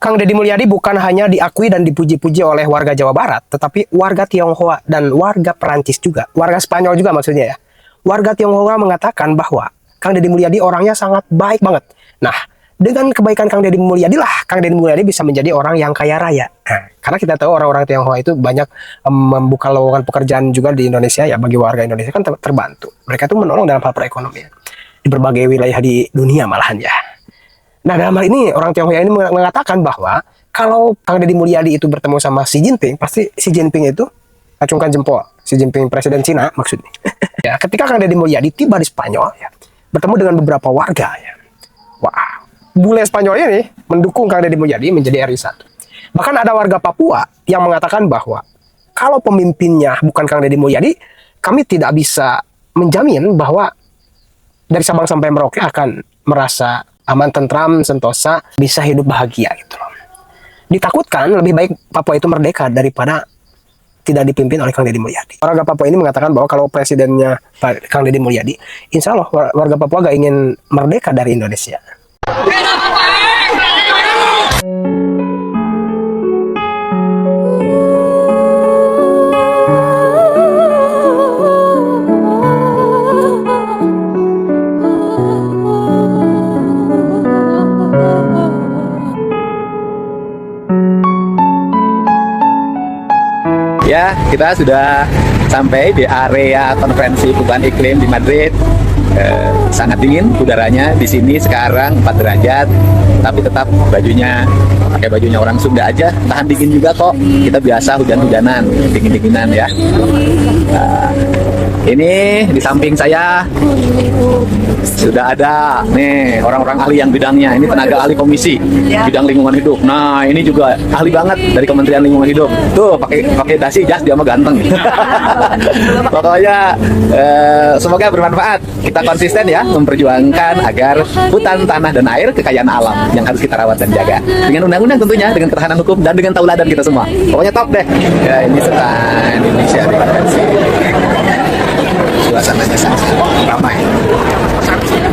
Kang Deddy Mulyadi bukan hanya diakui dan dipuji-puji oleh warga Jawa Barat, tetapi warga Tionghoa dan warga Perancis juga, warga Spanyol juga maksudnya ya. Warga Tionghoa mengatakan bahwa Kang Deddy Mulyadi orangnya sangat baik banget. Nah, dengan kebaikan Kang Deddy Mulyadi lah, Kang Deddy Mulyadi bisa menjadi orang yang kaya raya. Nah, karena kita tahu orang-orang Tionghoa itu banyak membuka lowongan pekerjaan juga di Indonesia ya, bagi warga Indonesia kan terbantu. Mereka tuh menolong dalam hal perekonomian di berbagai wilayah di dunia malahan ya. Nah, dalam hal ini orang Tionghoa ini mengatakan bahwa kalau Kang Deddy Mulyadi itu bertemu sama Xi Jinping, pasti Xi Jinping itu acungkan jempol. Xi Jinping presiden Cina maksudnya. Ya, ketika Kang Deddy Mulyadi tiba di Spanyol ya, bertemu dengan beberapa warga ya. Wah, bule Spanyol ini mendukung Kang Deddy Mulyadi menjadi RI 1. Bahkan ada warga Papua yang mengatakan bahwa kalau pemimpinnya bukan Kang Deddy Mulyadi, kami tidak bisa menjamin bahwa dari Sabang sampai Merauke akan merasa aman, tentram, sentosa, bisa hidup bahagia gitu loh. Ditakutkan lebih baik Papua itu merdeka daripada tidak dipimpin oleh Kang Deddy Mulyadi. Warga Papua ini mengatakan bahwa kalau presidennya Kang Deddy Mulyadi, insya Allah warga Papua gak ingin merdeka dari Indonesia. Ya, kita sudah sampai di area konferensi perubahan iklim di Madrid. Sangat dingin udaranya di sini sekarang 4 derajat, tapi tetap bajunya pakai bajunya orang Sunda aja, tahan dingin juga kok. Kita biasa hujan-hujanan, dingin-dinginan ya. Ini di samping saya sudah ada nih orang-orang ahli yang bidangnya. Ini tenaga ahli komisi bidang lingkungan hidup. Nah, ini juga ahli banget dari Kementerian Lingkungan Hidup. Tuh pakai dasi jas dia mah ganteng. Pokoknya semoga bermanfaat. Kita konsisten ya memperjuangkan agar hutan, tanah, dan air kekayaan alam yang harus kita rawat dan jaga. Dengan undang-undang tentunya, dengan ketahanan hukum, dan dengan tauladan kita semua. Pokoknya top deh. Ya, ini setan Indonesia di konferensi. Suasananya sangat ramai.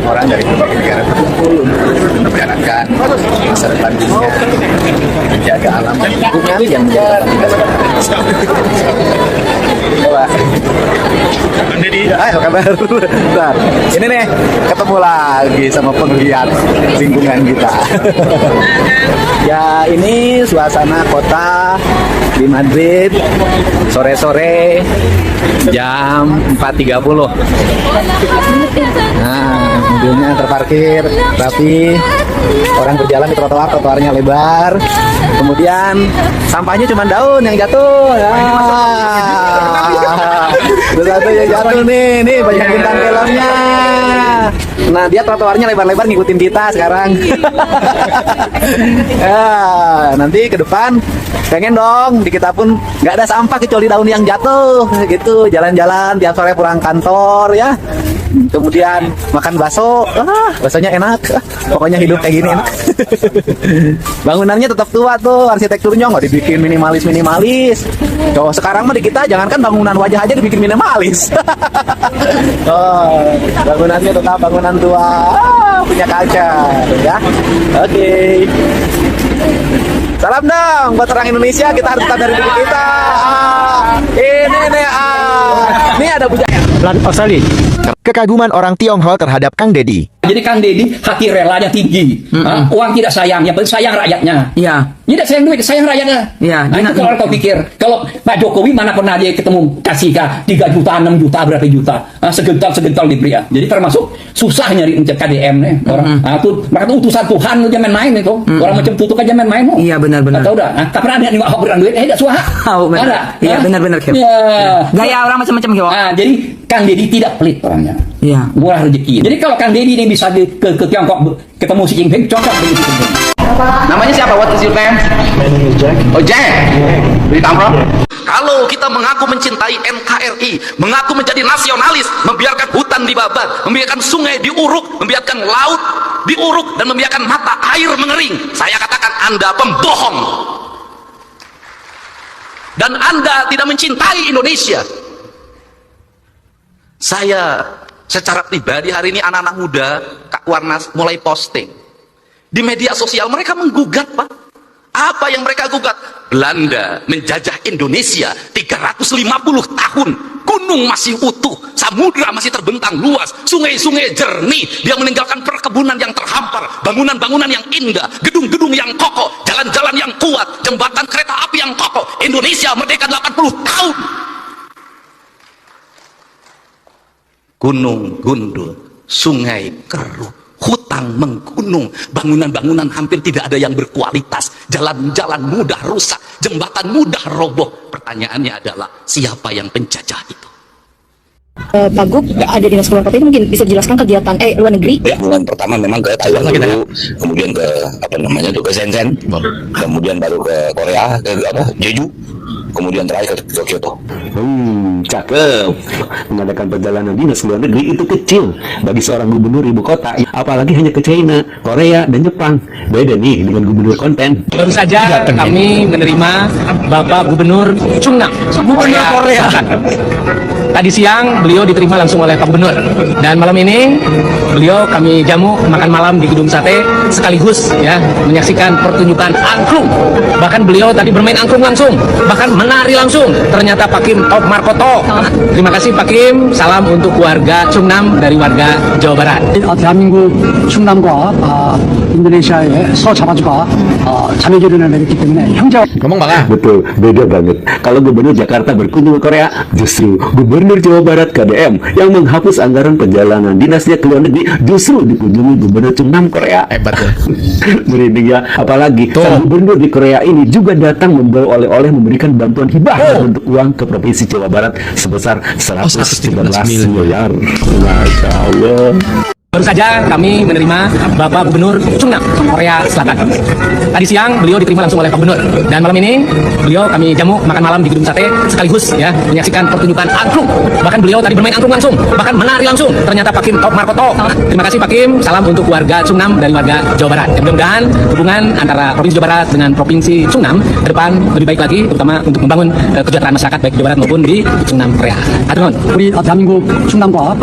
Orang dari berbagai negara berkumpul untuk membicarakan masa depan dunia, menjaga alam dan lingkungan yang menjadi Wah. Apa kabar? Bentar. Ini nih ketemu lagi sama penggiat lingkungan kita. Ya, ini suasana kota di Madrid sore-sore jam 4.30. Nah, mobilnya terparkir rapi, orang berjalan di trotoarnya lebar. Kemudian sampahnya cuma daun yang jatuh. Satu yang jatuh nih banyak bintang filmnya. Nah, dia trotoarnya lebar-lebar ngikutin kita sekarang. Ya, nanti ke depan pengen dong di kita pun nggak ada sampah kecuali daun yang jatuh gitu, jalan-jalan tiap sore pulang kantor ya, kemudian makan bakso, baksonya enak, pokoknya hidup kayak gini enak. Bangunannya tetap tua tuh, arsitekturnya nggak dibikin minimalis. Tuh, sekarang mah di kita jangankan bangunan wajah aja dibikin minimalis. Oh, bangunannya tetap bangunan tua, punya culture ya. Oke. Salam dong buat orang Indonesia, kita harus tetap dari diri kita. Ini ada bujanya. Australia. Kekaguman orang Tionghoa terhadap Kang Deddy. Jadi Kang Deddy hati relanya tinggi. Uang tidak sayang, yang penting sayang rakyatnya. Iya. Tidak sayang duit, sayang rakyatnya. Iya. Nah, itu kalau kau pikir, kalau Pak Jokowi mana pernah dia ketemu kasih 3 juta, 6 juta, berapa juta, segental diberi ya. Jadi termasuk susah nyari KDM nih orang. Nah, tuh maka tuh utusan Tuhan lu jangan main itu. Orang macam tutup aja main. Iya, benar-benar. Tahu dah. Nah, tak pernah ada yang berikan duit, tidak suah. Oh, benar. Iya, benar-benar. Ya. Gaya orang macam-macam gitu. Nah, jadi Kang Deddy tidak pelit orangnya. Iya. Murah rezeki. Jadi kalau Kang Deddy ini bisa ke Tiongkok ketemu Xi Jinping, cocok begitu. Namanya siapa? What is your name? My name is Jack. Oh, Jack. Where you come from? Kalau kita mengaku mencintai NKRI, mengaku menjadi nasionalis, membiarkan hutan dibabat, membiarkan sungai diuruk, membiarkan laut diuruk, dan membiarkan mata air mengering, saya katakan Anda pembohong. Dan Anda tidak mencintai Indonesia. Saya secara pribadi hari ini anak-anak muda, Kak Warnas mulai posting di media sosial, mereka menggugat Pak, yang mereka gugat? Belanda menjajah Indonesia 350 tahun. Gunung masih utuh, samudra masih terbentang luas, sungai-sungai jernih. Dia meninggalkan perkebunan yang terhampar, bangunan-bangunan yang indah, gedung-gedung yang kokoh, jalan-jalan yang kuat, jembatan kereta api yang kokoh. Indonesia merdeka 80 tahun. Gunung gundul, sungai keruh, hutang menggunung, bangunan-bangunan hampir tidak ada yang berkualitas, jalan-jalan mudah rusak, jembatan mudah roboh. Pertanyaannya adalah, siapa yang penjajah itu? Pak Gup ada dinas keluar kota itu, mungkin bisa dijelaskan kegiatan luar negeri? Ya, bulan pertama memang ke Taiwan dulu, kemudian ke ke Shenzhen, kemudian baru ke Korea, ke Jeju, kemudian terakhir ke Kyoto. Cakep. Mengadakan perjalanan dinas luar negeri itu kecil bagi seorang gubernur ibu kota, apalagi hanya ke China, Korea, dan Jepang. Beda nih dengan gubernur konten. Baru saja kami menerima Bapak Gubernur Chung Nam, Gubernur Korea. Tadi siang beliau diterima langsung oleh Pak Gubernur, dan malam ini beliau kami jamu makan malam di gedung sate, sekaligus ya menyaksikan pertunjukan angklung. Bahkan beliau tadi bermain angklung langsung, bahkan menari langsung. Ternyata Pak Kim top Markoto. Terima kasih Pak Kim. Salam untuk keluarga Chung Nam dari warga Jawa Barat. 대한민국 충남과 인도네시아의 서자바주가 자매결연을 맺었기 때문에 형제. Ngomong bang. Betul, beda banget. Kalau gubernur Jakarta berkunjung ke Korea, justru gubernur Jawa Barat KDM yang menghapus anggaran perjalanan dinasnya ke luar negeri justru dikunjungi gubernur Chung Nam Korea. Hebat ya. Merinding ya. Apalagi sang gubernur di Korea ini juga datang membawa oleh-oleh, memberikan bantuan hibah untuk uang ke Provinsi Jawa Barat sebesar 113 miliar. Masya Allah. Baru saja kami menerima Bapak Gubernur Chung Nam, Korea Selatan. Tadi siang beliau diterima langsung oleh Pak Gubernur, dan malam ini beliau kami jamu makan malam di gedung sate, sekaligus ya menyaksikan pertunjukan angklung. Bahkan beliau tadi bermain angklung langsung, bahkan menari langsung. Ternyata Pak Kim top Markoto. Terima kasih Pak Kim. Salam untuk keluarga Chung Nam dari warga Jawa Barat. Dan mudah-mudahan hubungan antara Provinsi Jawa Barat dengan Provinsi Chung Nam ke depan lebih baik lagi, terutama untuk membangun kesejahteraan masyarakat baik di Jawa Barat maupun di Chung Nam Korea. Aturun. 우리 대한민국 충남과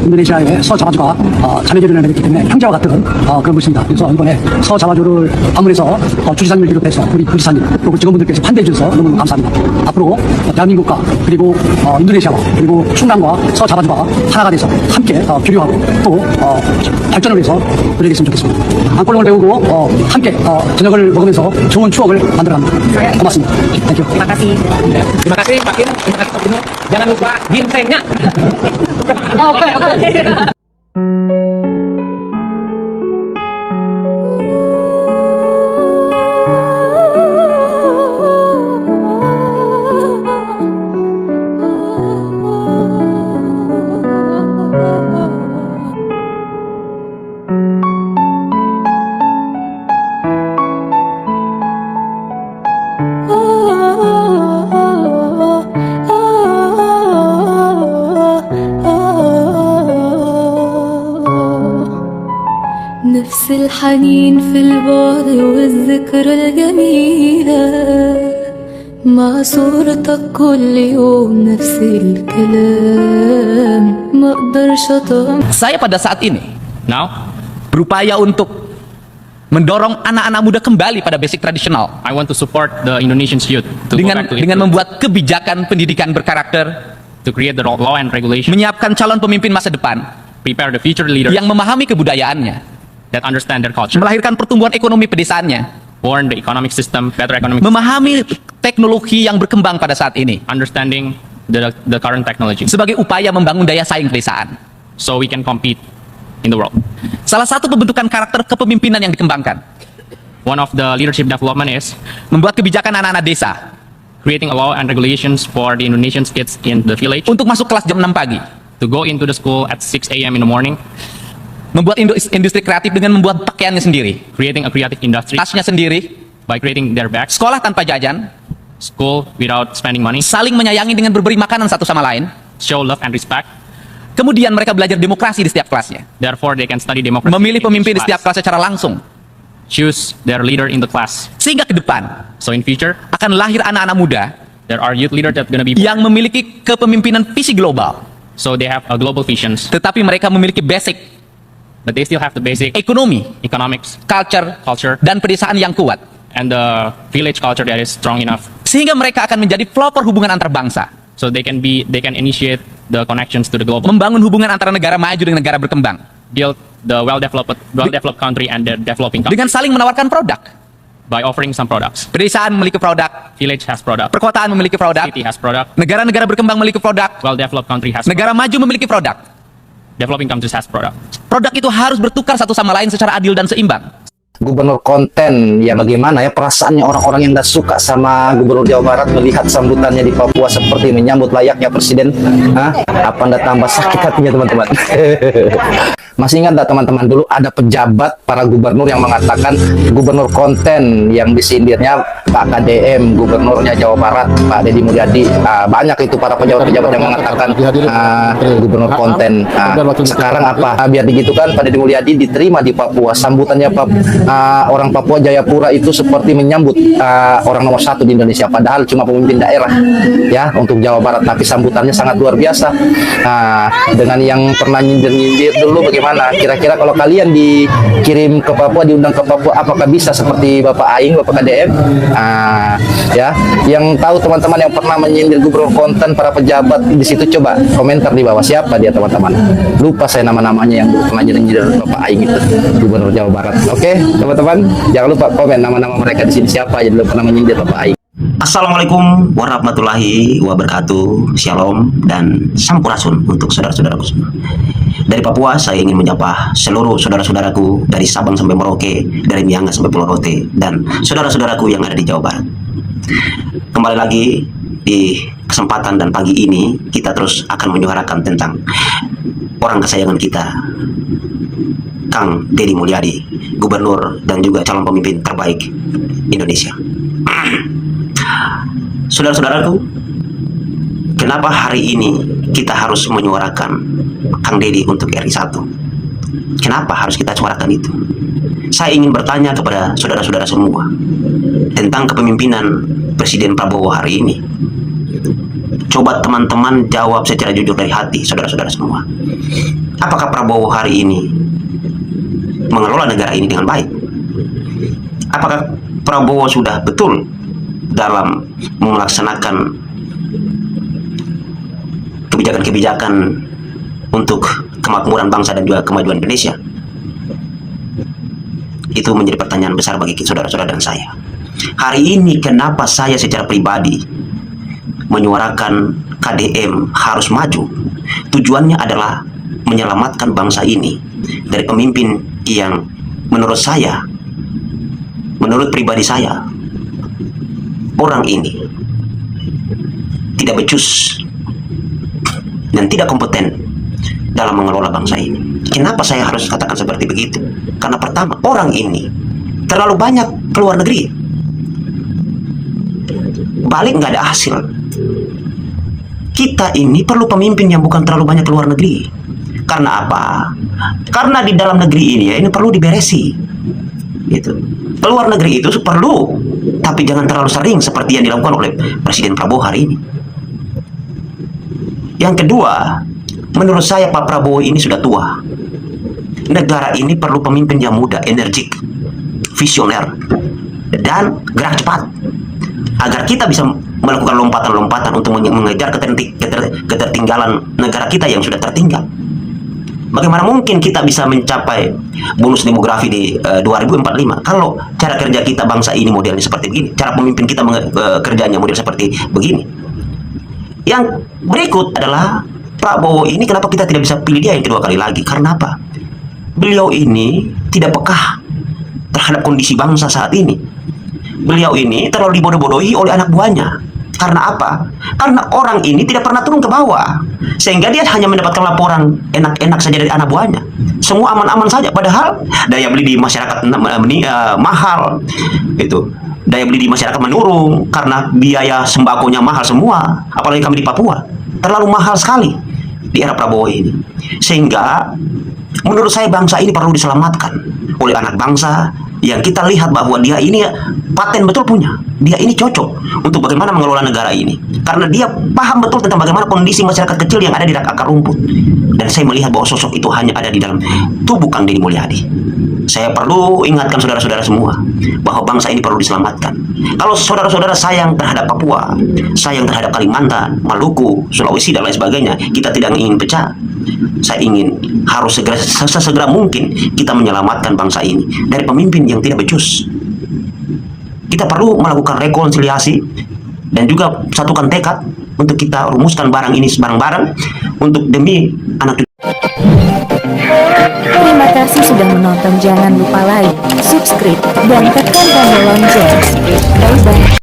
인도네시아의 서자바주가 자매결연을 맺었기 때문에 형제와 같은 그런 것입니다. 그래서 이번에 서자바주를 방문해서 주지사님을 비롯해서 우리 부지사님 그리고 직원분들께서 반대해 주셔서 너무 감사합니다. 앞으로 대한민국과 그리고 인도네시아와 그리고 충남과 서자바주가 하나가 돼서 함께 교류하고 또 발전을 위해서 노력했으면 좋겠습니다. 안골롱을 배우고 함께 저녁을 먹으면서 좋은 추억을 만들어갑니다. 고맙습니다. 땡큐. Terima kasih. Terima kasih Pak Kim. Terima kasih Pak Gubernur. Jangan lupa ginsengnya. Oke. نفس الحنين في البعد والذكرى الجميلة مع صورتك كل يوم نفس الكلام ما اقدرش اطمن. Saya pada saat ini berupaya untuk mendorong anak-anak muda kembali pada basic tradisional. I want to support the Indonesian youth dengan membuat kebijakan pendidikan berkarakter, to create the law and regulation, menyiapkan calon pemimpin masa depan, prepare the future leaders yang memahami kebudayaannya, that understand their culture, melahirkan pertumbuhan ekonomi pedesaannya, born the economic system, better economic, memahami teknologi yang berkembang pada saat ini, understanding the current technology, sebagai upaya membangun daya saing pedesaan, so we can compete in the world. Salah satu pembentukan karakter kepemimpinan yang dikembangkan, one of the leadership development is membuat kebijakan anak-anak desa, creating a law and regulations for the Indonesian kids in the village, untuk masuk kelas jam 6 pagi, to go into the school at 6 a.m. in the morning, membuat industri kreatif dengan membuat pakaiannya sendiri, creating a creative industry, tasnya sendiri, by creating their bags, sekolah tanpa jajan, school without spending money, saling menyayangi dengan berberi makanan satu sama lain, show love and respect. Kemudian mereka belajar demokrasi di setiap kelasnya, therefore they can study democracy, memilih pemimpin di setiap kelas secara langsung, choose their leader in the class, sehingga ke depan, so in future, akan lahir anak-anak muda, there are youth leaders that gonna be yang memiliki kepemimpinan visi global, so they have a global visions, tetapi mereka memiliki basic, but they still have the basic ekonomi, economics, culture, culture, dan pedesaan yang kuat. and the village culture that is strong enough. Sehingga mereka akan menjadi pelopor hubungan antar bangsa. So they can initiate the connections to the global. Membangun hubungan antara negara maju dengan negara berkembang. Build the well-developed country and the developing country. Dengan saling menawarkan produk. By offering some products. Pedesaan memiliki produk. Village has product. Perkotaan memiliki produk. City has product. Negara-negara berkembang memiliki produk. Well-developed country has Negara maju memiliki produk. Developing countries has product. Produk itu harus bertukar satu sama lain secara adil dan seimbang. Gubernur konten, ya bagaimana ya perasaannya orang-orang yang gak suka sama Gubernur Jawa Barat melihat sambutannya di Papua seperti menyambut layaknya presiden. Apa anda tambah sakit hatinya teman-teman? Masih ingat gak teman-teman, dulu ada pejabat para gubernur yang mengatakan gubernur konten, yang disindirnya Pak KDM, gubernurnya Jawa Barat, Pak Deddy Mulyadi. Banyak itu para pejabat-pejabat yang mengatakan gubernur konten. Sekarang apa? Biar digitukan, Pak Deddy Mulyadi diterima di Papua. Sambutannya orang Papua Jayapura itu seperti menyambut orang nomor 1 di Indonesia, padahal cuma pemimpin daerah ya untuk Jawa Barat, tapi sambutannya sangat luar biasa. Dengan yang pernah nyindir-nyindir dulu, bagaimana kira-kira kalau kalian dikirim ke Papua, diundang ke Papua, apakah bisa seperti Bapak Aing, Bapak KDM? Ya, yang tahu teman-teman yang pernah menyindir gubernur konten, para pejabat di situ, coba komentar di bawah siapa dia teman-teman. Lupa saya nama-namanya yang pernah nyindir Bapak Aing itu, gubernur Jawa Barat. Oke, teman-teman, jangan lupa komen nama-nama mereka di sini siapa yang dulu pernah menyindir Bapak Aing. Assalamualaikum warahmatullahi wabarakatuh. Shalom dan sampurasun untuk saudara-saudaraku semua. Dari Papua saya ingin menyapa seluruh saudara-saudaraku dari Sabang sampai Merauke, dari Miangas sampai Pulau Rote, dan saudara-saudaraku yang ada di Jawa Barat. Kembali lagi di kesempatan dan pagi ini kita terus akan menyuarakan tentang orang kesayangan kita, Kang Deddy Mulyadi, gubernur dan juga calon pemimpin terbaik Indonesia. Saudara-saudaraku, kenapa hari ini kita harus menyuarakan Kang Deddy untuk RI1? Kenapa harus kita suarakan itu? Saya ingin bertanya kepada saudara-saudara semua tentang kepemimpinan Presiden Prabowo hari ini. Coba teman-teman jawab secara jujur dari hati, saudara-saudara semua. Apakah Prabowo hari ini mengelola negara ini dengan baik? Apakah Prabowo sudah betul dalam melaksanakan kebijakan-kebijakan untuk kemakmuran bangsa dan juga kemajuan Indonesia? Itu menjadi pertanyaan besar bagi saudara-saudara dan saya. Hari ini kenapa saya secara pribadi menyuarakan KDM harus maju? Tujuannya adalah menyelamatkan bangsa ini dari pemimpin yang menurut saya, menurut pribadi saya, orang ini tidak becus dan tidak kompeten dalam mengelola bangsa ini. Kenapa saya harus katakan seperti begitu? Karena pertama, orang ini terlalu banyak keluar negeri, balik nggak ada hasil. Kita ini perlu pemimpin yang bukan terlalu banyak keluar negeri. Karena apa? Karena di dalam negeri ini ya, ini perlu diberesi, gitu. Keluar negeri itu perlu, tapi jangan terlalu sering seperti yang dilakukan oleh Presiden Prabowo hari ini. Yang kedua, menurut saya Pak Prabowo ini sudah tua. Negara ini perlu pemimpin yang muda, energik, visioner, dan gerak cepat, agar kita bisa melakukan lompatan-lompatan untuk mengejar ketertinggalan negara kita yang sudah tertinggal. Bagaimana mungkin kita bisa mencapai bonus demografi di 2045 kalau cara kerja kita bangsa ini modelnya seperti begini, cara pemimpin kita kerjanya model seperti begini. Yang berikut adalah Prabowo ini, kenapa kita tidak bisa pilih dia yang kedua kali lagi? Karena apa? Beliau ini tidak peka terhadap kondisi bangsa saat ini. Beliau ini terlalu dibodoh-bodohi oleh anak buahnya. Karena apa? Karena orang ini tidak pernah turun ke bawah, sehingga dia hanya mendapatkan laporan enak-enak saja dari anak buahnya. Semua aman-aman saja, padahal daya beli di masyarakat mahal. Itu daya beli di masyarakat menurun karena biaya sembakonya mahal semua. Apalagi kami di Papua, terlalu mahal sekali di era Prabowo ini. Sehingga menurut saya bangsa ini perlu diselamatkan oleh anak bangsa yang kita lihat bahwa dia ini paten betul punya. Dia ini cocok untuk bagaimana mengelola negara ini. Karena dia paham betul tentang bagaimana kondisi masyarakat kecil yang ada di akar rumput. Dan saya melihat bahwa sosok itu hanya ada di dalam tubuh Kang Deddy Mulyadi. Saya perlu ingatkan saudara-saudara semua bahwa bangsa ini perlu diselamatkan. Kalau saudara-saudara sayang terhadap Papua, sayang terhadap Kalimantan, Maluku, Sulawesi dan lain sebagainya, kita tidak ingin pecah. Saya ingin harus sesegera mungkin kita menyelamatkan bangsa ini dari pemimpin yang tidak becus. Kita perlu melakukan rekonsiliasi dan juga satukan tekad untuk kita rumuskan barang ini bareng-bareng untuk demi anak. Terima kasih sudah menonton. Jangan lupa like, subscribe, dan tekan tombol lonceng. Bye-bye.